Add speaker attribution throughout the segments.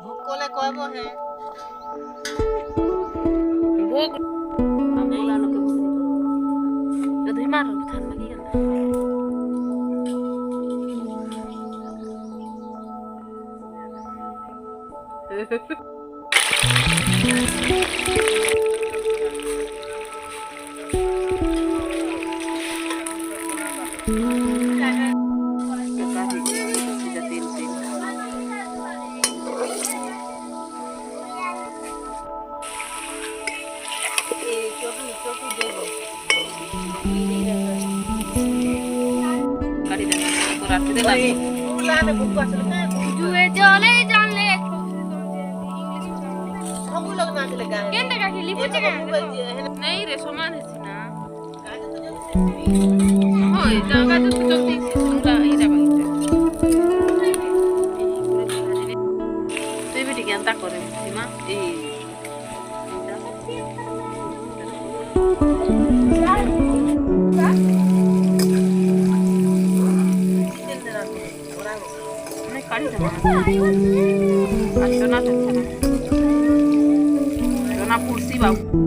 Speaker 1: ভোকলে কইব হে
Speaker 2: ভোগ আমলা লোকে যদি মার থান লাগি গেল
Speaker 3: जुए चले जानले
Speaker 1: हमू लोग नाच लगा
Speaker 3: केंदा का खेली पूछे का
Speaker 2: नहीं रे समान है ना होय जागा तो चलती सुनगा ई जाबा ते भी ठीक अंता करे सीमा ए नहीं काढ़ी दमा अच्छा ना ना पुरसी बाबू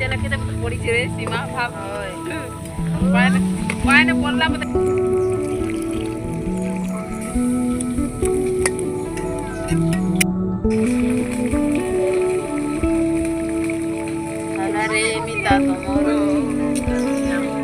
Speaker 2: तेल के पड़ी छे रे सीमा भाव होय पानी पानी पड़ला मत